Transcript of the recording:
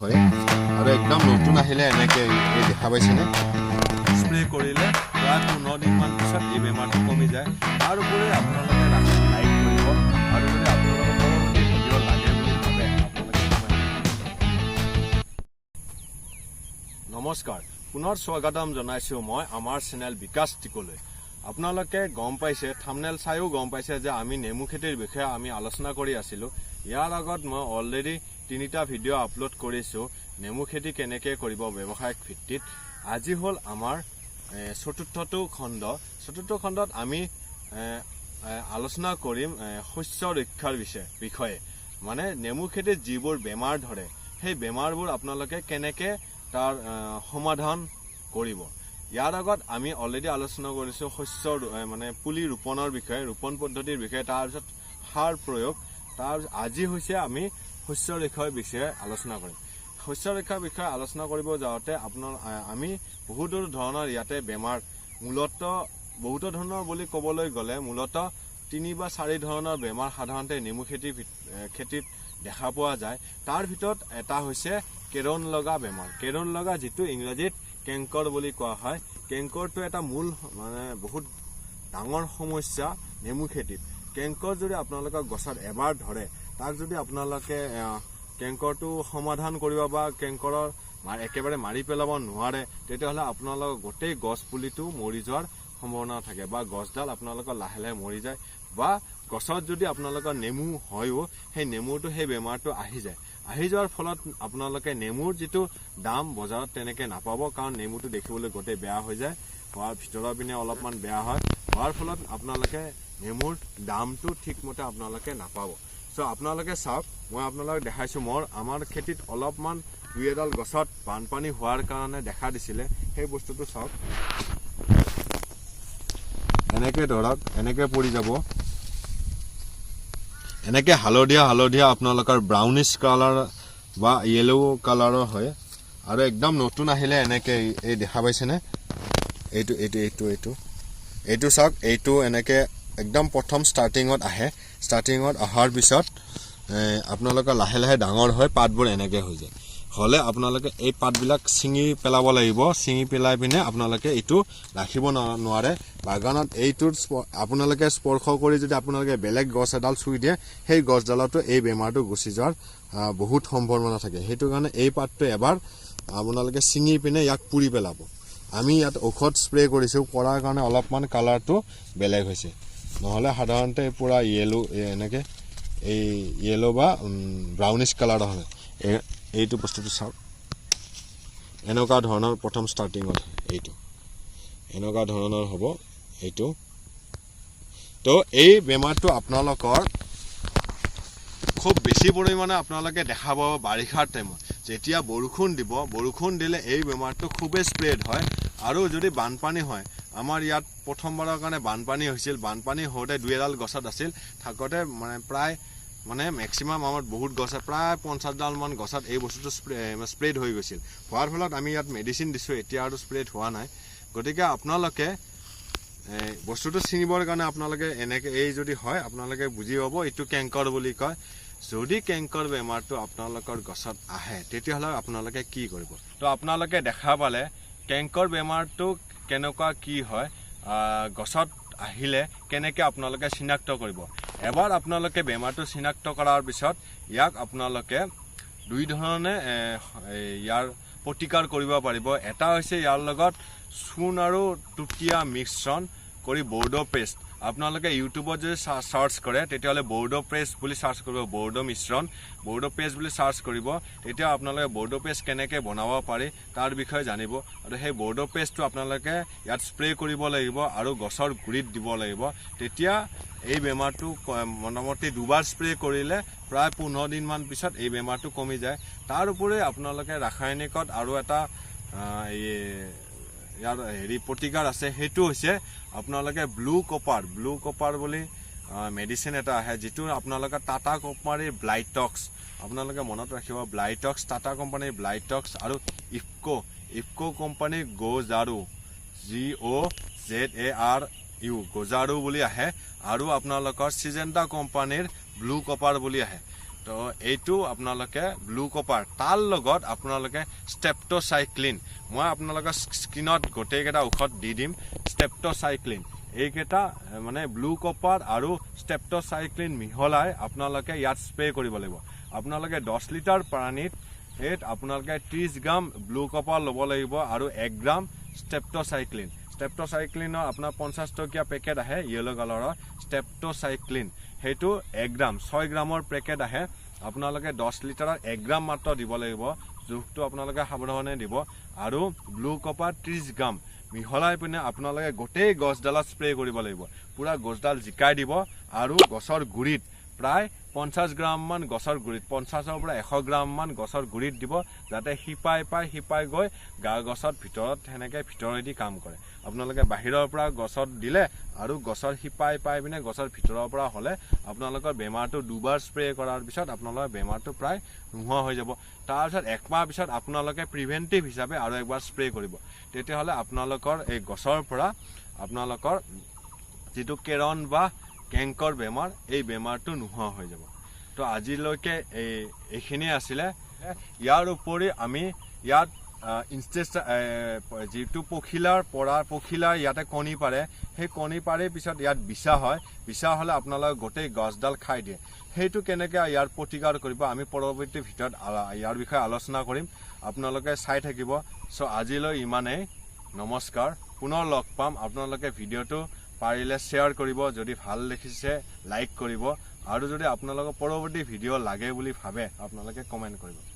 হয় আৰু একদম নতুন আহিলে এনেকে এই দেখা পাইছেনে স্প্ৰে কৰিলে প্ৰায় 15 দিনমান পিছত এই বেমাৰটো কমি যায়। তাৰ উপৰি আপোনালোকে লাইক কৰিব আৰু যদি আপোনালোকৰ পৰৱৰ্তী ভিডিঅ' লাগে বুলি ভাবে নমস্কাৰ, পুনৰ স্বাগতম জনাইছোঁ মই আমাৰ চেনেল বিকাশ টিকলৈ। আপোনালোকে গম পাইছে, থাম্বনেল চাইও গম পাইছে যে আমি নেমু খেতিৰ বিষয়ে আমি আলোচনা কৰি আছিলোঁ। ইয়াৰ আগত মই অলৰেডি 3টা ভিডিঅ' আপলোড কৰিছোঁ নেমু খেতি কেনেকৈ কৰিব ব্যৱসায়িক ভিত্তিত। আজি হ'ল আমাৰ চতুৰ্থটো খণ্ড। চতুৰ্থ খণ্ডত আমি আলোচনা কৰিম শস্য ৰক্ষাৰ বিষয়ে। মানে নেমু খেতিত যিবোৰ বেমাৰ ধৰে সেই বেমাৰবোৰ আপোনালোকে কেনেকৈ তাৰ সমাধান কৰিব। ইয়াৰ আগত আমি অলৰেডি আলোচনা কৰিছোঁ শস্যৰ মানে পুলি ৰোপণৰ বিষয়ে, ৰোপণ পদ্ধতিৰ বিষয়ে, তাৰপিছত সাৰ প্ৰয়োগ। আজি হৈছে আমি শস্য ৰক্ষাৰ বিষয়ে আলোচনা কৰিম। শস্য ৰক্ষাৰ বিষয়ে আলোচনা কৰিব যাওঁতে আমি বহুতো ধৰণৰ ইয়াতে বেমাৰ, মূলতঃ বহুতো ধৰণৰ বুলি ক'বলৈ গ'লে মূলতঃ 3 বা 4 ধৰণৰ বেমাৰ সাধাৰণতে নেমু খেতিত দেখা পোৱা যায়। তাৰ ভিতৰত এটা হৈছে কেৰণ লগা বেমাৰ। কেৰণ লগা, যিটো ইংৰাজীত কেংকৰ বুলি কোৱা হয়। কেংকৰটো এটা মূল মানে বহুত ডাঙৰ সমস্যা নেমু খেতিত। কেংকৰ যদি আপোনালোকক গছত এবাৰ ধৰে, তাক যদি আপোনালোকে কেংকৰটো সমাধান কৰিব বা কেংকৰৰ একেবাৰে মাৰি পেলাব নোৱাৰে, তেতিয়াহ'লে আপোনালোকৰ গোটেই গছ পুলিটো মৰি যোৱাৰ সম্ভাৱনা থাকে বা গছডাল আপোনালোকৰ লাহে লাহে মৰি যায়। বা গছত যদি আপোনালোকৰ নেমু হয়ও, সেই নেমুটো সেই বেমাৰটো আহি যায়। আহি যোৱাৰ ফলত আপোনালোকে নেমুৰ যিটো দাম বজাৰত তেনেকৈ নাপাব, কাৰণ নেমুটো দেখিবলৈ গোটেই বেয়া হৈ যায়, হোৱাৰ ভিতৰৰ পিনে অলপমান বেয়া হয়, হোৱাৰ ফলত আপোনালোকে নেমুৰ দামটো ঠিকমতে আপোনালোকে নাপাব। চ' আপোনালোকে চাওক, মই আপোনালোকক দেখাইছোঁ আমাৰ খেতিত অলপমান 2-এডাল গছত বানপানী হোৱাৰ কাৰণে দেখা দিছিলে। সেই বস্তুটো চাওক, এনেকৈ ধৰক, এনেকৈ পৰি যাব, এনেকৈ হালধীয়া আপোনালোকৰ ব্ৰাউনিছ কালাৰ বা য়েলো কালাৰৰ হয়। আৰু একদম নতুন আহিলে এনেকৈ এই দেখা পাইছেনে, এইটো চাওক, এইটো এনেকৈ একদম প্ৰথম ষ্টাৰ্টিঙত আহে। ষ্টাৰ্টিঙত অহাৰ পিছত আপোনালোকৰ লাহে লাহে ডাঙৰ হয়, পাতবোৰ এনেকৈ হৈ যায়। হ'লে আপোনালোকে এই পাতবিলাক ছিঙি পেলাব লাগিব। ছিঙি পেলাই পিনে আপোনালোকে এইটো ৰাখিব নোৱাৰে বাগানত। এইটোৰ আপোনালোকে স্পৰ্শ কৰি যদি আপোনালোকে বেলেগ গছ এডাল চুই দিয়ে, সেই গছডালতো এই বেমাৰটো গুচি যোৱাৰ বহুত সম্ভাৱনা থাকে। সেইটো কাৰণে এই পাতটো এবাৰ আপোনালোকে ছিঙি পিনে ইয়াক পুৰি পেলাব। আমি ইয়াত ঔষধ স্প্ৰে কৰিছোঁ, কৰাৰ কাৰণে অলপমান কালাৰটো বেলেগ হৈছে। নহ'লে সাধাৰণতে পূৰা এনেকৈ এই য়েলো বা ব্ৰাউনিছ কালাৰৰ হয়। এইটো বস্তুটো চাওক, এনেকুৱা ধৰণৰ প্ৰথম ষ্টাৰ্টিঙত এইটো এনেকুৱা ধৰণৰ হ'ব এইটো। তো এই বেমাৰটো আপোনালোকৰ খুব বেছি পৰিমাণে আপোনালোকে দেখা পাব বাৰিষাৰ টাইমত। যেতিয়া বৰষুণ দিব, বৰষুণ দিলে এই বেমাৰটো খুবেই স্প্ৰেড হয়। আৰু যদি বানপানী হয়, আমাৰ ইয়াত প্ৰথমবাৰৰ কাৰণে বানপানী হৈছিল। বানপানী হওঁতে 2-এডাল গছত আছিল, থাকোঁতে প্ৰায় মেক্সিমাম আমাৰ বহুত গছে প্ৰায় 50ডালমান গছত এই বস্তুটো স্প্ৰেড হৈ গৈছিল। হোৱাৰ ফলত আমি ইয়াত মেডিচিন দিছোঁ, এতিয়া আৰু স্প্ৰেড হোৱা নাই। গতিকে আপোনালোকে বস্তুটো ছিঙিবৰ কাৰণে আপোনালোকে এনেকৈ এই যদি হয়, আপোনালোকে বুজি পাব এইটো কেংকৰ বুলি কয়। যদি কেংকৰ বেমাৰটো আপোনালোকৰ গছত আহে, তেতিয়াহ'লে আপোনালোকে কি কৰিব? তো আপোনালোকে দেখা পালে কেংকৰ বেমাৰটো কেনেকুৱা কি হয়, গছত আহিলে কেনেকৈ আপোনালোকে চিনাক্ত কৰিব। এবাৰ আপোনালোকে বেমাৰটো চিনাক্ত কৰাৰ পিছত ইয়াক আপোনালোকে 2 ধৰণে ইয়াৰ প্ৰতিকাৰ কৰিব পাৰিব। এটা হৈছে ইয়াৰ লগত চূণ আৰু টুটীয়া মিশ্ৰণ কৰি বৰ্ডো পেষ্ট। আপোনালোকে ইউটিউবত যদি চাৰ্চ কৰে, তেতিয়াহ'লে বৰ্ডো পেষ্ট বুলি চাৰ্চ কৰিব, বৰ্ডো মিশ্ৰণ, বৰ্ডো পেষ্ট বুলি চাৰ্চ কৰিব। তেতিয়া আপোনালোকে বৰ্ডো পেষ্ট কেনেকৈ বনাব পাৰি তাৰ বিষয়ে জানিব। আৰু সেই বৰ্ডো পেষ্টটো আপোনালোকে ইয়াত স্প্ৰে কৰিব লাগিব আৰু গছৰ গুৰিত দিব লাগিব। তেতিয়া এই বেমাৰটো মোটামুটি 2বাৰ স্প্ৰে কৰিলে প্ৰায় 15 দিনমান পিছত এই বেমাৰটো কমি যায়। তাৰ উপৰি আপোনালোকে ৰাসায়নিকত আৰু এটা ইয়াৰ প্ৰতিকাৰ আছে। সেইটো হৈছে আপোনালোকে ব্লু কপাৰ বুলি মেডিচিন এটা আহে, যিটো আপোনালোকে টাটা কোম্পানীৰ ব্লাইটক্স, আপোনালোকে মনত ৰাখিব, ব্লাইটক্স, টাটা কোম্পানীৰ ব্লাইটক্স আৰু ইফকো কোম্পানীৰ গোজাৰু, GOZARU গোজাৰু বুলি আহে, আৰু আপোনালোকৰ চিজেণ্টা কোম্পানীৰ ব্লু কপাৰ বুলি আহে। তো এইটো আপোনালোকে ব্লু কপাৰ তাৰ লগত আপোনালোকে ষ্ট্ৰেপ্টোচাইক্লিন মই আপোনালোকৰ স্কিনত গোটেইকেইটা ঔষধ দি দিম ষ্ট্ৰেপ্টোচাইক্লিন এইকেইটা মানে ব্লু কপাৰ আৰু ষ্ট্ৰেপ্টোচাইক্লিন মিহলাই আপোনালোকে ইয়াত স্প্ৰে কৰিব লাগিব আপোনালোকে 10 লিটাৰ পানীত এত আপোনালোকে 30 গ্ৰাম ব্লু কপাৰ ল'ব লাগিব আৰু 1 গ্ৰাম ষ্ট্ৰেপ্টোচাইক্লিনৰ আপোনাৰ 50 টকীয়া পেকেট আহে ইয়েলো কালাৰৰ ষ্ট্ৰেপ্টোচাইক্লিন হেতু 1 গ্ৰাম 6 গ্ৰামৰ পেকেট আহে আপোনালোকে 10 লিটাৰৰ 1 গ্ৰাম মাত্ৰ দিব লাগিব জুখটো আপোনালোকে সাৱধানে দিব আৰু ব্লু কপাৰ 30 গ্ৰাম মিহলাই পিনে আপোনালোকে গোটেই গছডালত স্প্ৰে কৰিব লাগিব পুৰা গছডাল জিকাই দিব আৰু গছৰ গুৰিত প্ৰায় 50 গ্ৰাম মান গছৰ গুৰিত 50 ৰ পৰা 100 গ্ৰাম মান গছৰ গুৰিত দিব যাতে হিপাই গৈ গা গছৰ ভিতৰত হেনেকে ভিতৰেদি কাম কৰে আপোনালোকে বাহিৰৰ পৰা গছৰ দিলে আৰু গছৰ হিপাই পিনে গছৰ ভিতৰৰ পৰা হলে আপোনালোকৰ বেমাৰটো দুবাৰ স্প্ৰে কৰাৰ পিছত আপোনালোকৰ বেমাৰটো প্ৰায় নোহোৱা হৈ যাব তাৰ পিছত একমাহ পিছত আপোনালোকে প্ৰিভেন্টিভ হিচাপে আৰু একবাৰ স্প্ৰে কৰিব তেতিয়া হলে আপোনালোকৰ এই গছৰ পৰা আপোনালোকৰ যেটো কেৰন বা কেংকৰ বেমাৰ এই বেমাৰটো নোহোৱা হৈ যাব তো আজিলৈকে এইখিনি আছিল ইয়াৰ উপৰি আমি ইয়াত যেটো পখিলাৰ ইয়াতে কণী পাৰে সেই কণী পাৰে পিছত ইয়াত বিছা হলে আপোনালোকে গোটেই গছডাল খাই দিয়ে সেইটো কেনেকৈ ইয়াৰ প্ৰতিকাৰ কৰিব আমি পৰৱৰ্তী ভিডিঅ'ত ইয়াৰ বিষয়ে আলোচনা কৰিম আপোনালোকে চাই থাকিব সো আজিলৈ ইমানেই নমস্কাৰ পুনৰ লগ পাম আপোনালোকে ভিডিঅ'টো পাৰিলে শেয়াৰ কৰিব যদি ভাল দেখিছে লাইক কৰিব আৰু যদি আপোনালোকৰ পৰৱৰ্তী ভিডিঅ' লাগে বুলি ভাবে আপোনালোকে কমেন্ট কৰিব